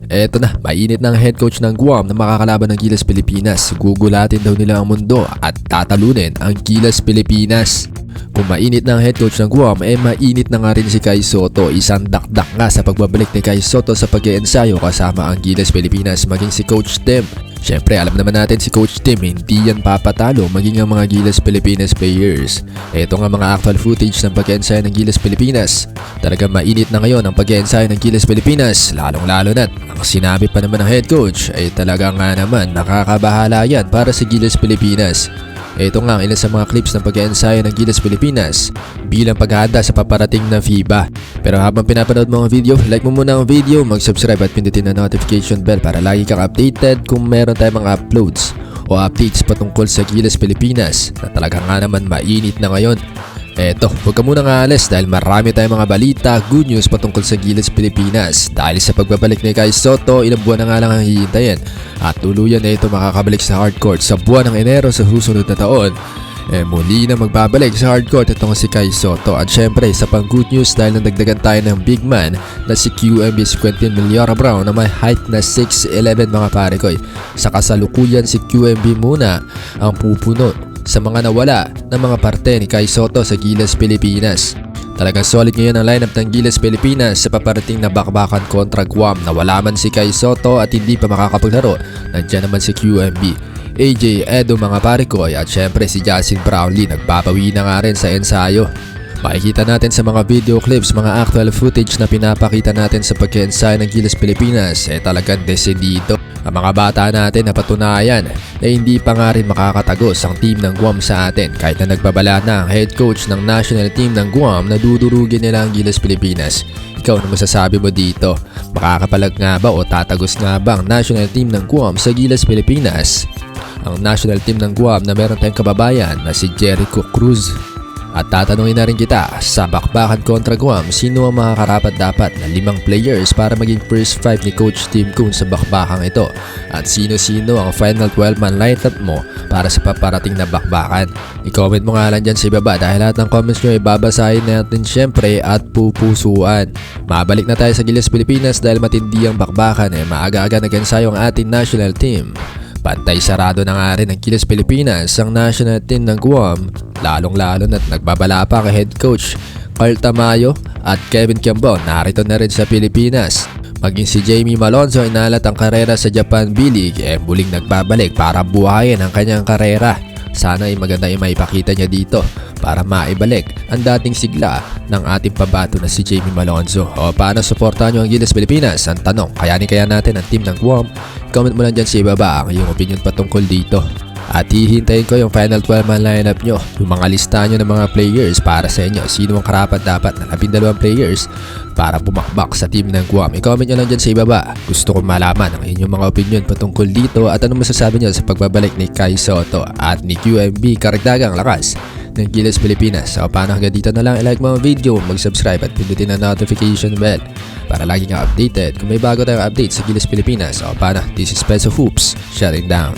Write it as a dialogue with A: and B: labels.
A: Eto na, mainit ng head coach ng Guam na makakalaban ng Gilas Pilipinas. Gugulatin daw nila ang mundo at tatalunin ang Gilas Pilipinas. Kung mainit ng head coach ng Guam, mainit na nga rin si Kai Sotto. Isang dakdak nga sa pagbabalik ni Kai Sotto sa pag-iensayo kasama ang Gilas Pilipinas maging si Coach Tim. Siyempre, alam naman natin si Coach Tim, hindi yan papatalo maging ang mga Gilas Pilipinas players. Ito nga mga actual footage ng pag-iensayo ng Gilas Pilipinas. Talagang mainit na ngayon ang pag-iensayo ng Gilas Pilipinas, lalong-lalo na't ang sinabi pa naman ng head coach ay talaga nga naman nakakabahala yan para sa Gilas Pilipinas. Ito nga ang ilan sa mga clips ng pag-iensayo ng Gilas Pilipinas bilang paghahanda sa paparating na FIBA. Pero habang pinapanood mo ang video, like mo muna ang video, mag-subscribe at pindutin ang notification bell para lagi kang updated kung meron tayong mga uploads o updates patungkol sa Gilas Pilipinas na talaga nga naman mainit na ngayon. Eto, huwag ka munang aalis dahil marami tayong mga balita, good news patungkol sa Gilas Pilipinas. Dahil sa pagbabalik ni Kai Sotto, ilang buwan na nga lang ang hihintayin at tuluyan na ito makakabalik sa hardcourt sa buwan ng Enero sa susunod na taon. Muli na magbabalik sa hardcourt itong si Kai Sotto. At syempre, sa pang good news dahil nandagdagan tayo ng big man na si QMB Quentin Millora-Brown na may height na 6'11" mga pare ko. Sa kasalukuyan si QMB muna ang pupuno sa mga nawala ng mga parte ni Kai Sotto sa Gilas Pilipinas. Talagang solid ngayon ang lineup ng Gilas Pilipinas sa paparating na bakbakan kontra Guam. Nawala man si Kai Sotto at hindi pa makakapaglaro, nandiyan naman si QMB, AJ Edo mga pare ko at syempre si Justin Brownlee nagpapawi na nga rin sa ensayo. Makikita natin sa mga video clips, mga actual footage na pinapakita natin sa pag-ensayo ng Gilas Pilipinas talagang desidido. Ang mga bata natin na patunayan na hindi pa nga rin makakatagos ang team ng Guam sa atin kahit na nagbabala na ang head coach ng national team ng Guam na dudurugin nila ang Gilas Pilipinas. Ikaw na masasabi mo dito? Makakapalag nga ba o tatagos nga ba ang national team ng Guam sa Gilas Pilipinas? Ang national team ng Guam na meron tayong kababayan na si Jericho Cruz. At tatanungin na rin kita, sa bakbakan kontra Guam, sino ang makakarapat-dapat na 5 players para maging first 5 ni Coach Tim Cone sa bakbakang ito? At sino-sino ang final 12-man lineup mo para sa paparating na bakbakan? I-comment mo nga lang dyan sa ibaba dahil lahat ng comments nyo ay babasahin natin syempre at pupusuan. Mabalik na tayo sa Gilas Pilipinas dahil matindi ang bakbakan maaga-aga nag-ensayo ang ating national team. Pantay sarado na nga rin ng Gilas Pilipinas ang national team ng Guam, lalong-lalo na't nagbabala pa kay head coach Carl Tamayo at Kevin Kiambao narito na rin sa Pilipinas. Maging si Jamie Malonzo inalat ang karera sa Japan B-League muling nagbabalik para buhayin ang kanyang karera. Sana ay maganda yung maipakita niya dito para maibalik ang dating sigla ng ating pabato na si Jamie Malonzo. O paano suportahan nyo ang Gilas Pilipinas? Ang tanong, kaya natin ang team ng Guam? Comment mo lang dyan sa ibaba ang iyong opinion patungkol dito. At hihintayin ko yung final 12-man lineup nyo, yung mga listahan nyo ng mga players para sa inyo. Sino ang karapat-dapat na 12 players para bumakbak sa team ng Guam. I-comment nyo lang dyan sa ibaba. Gusto kong malaman ang inyong mga opinion patungkol dito at anong masasabi nyo sa pagbabalik ni Kai Sotto at ni QMB karagdagang lakas ng Gilas Pilipinas. So paano hanggang dito na lang, i-like mo ang video, mag-subscribe at pindutin ang notification bell para lagi kang updated kung may bago tayong update sa Gilas Pilipinas. So paano, this is Peso Hoops, shutting down.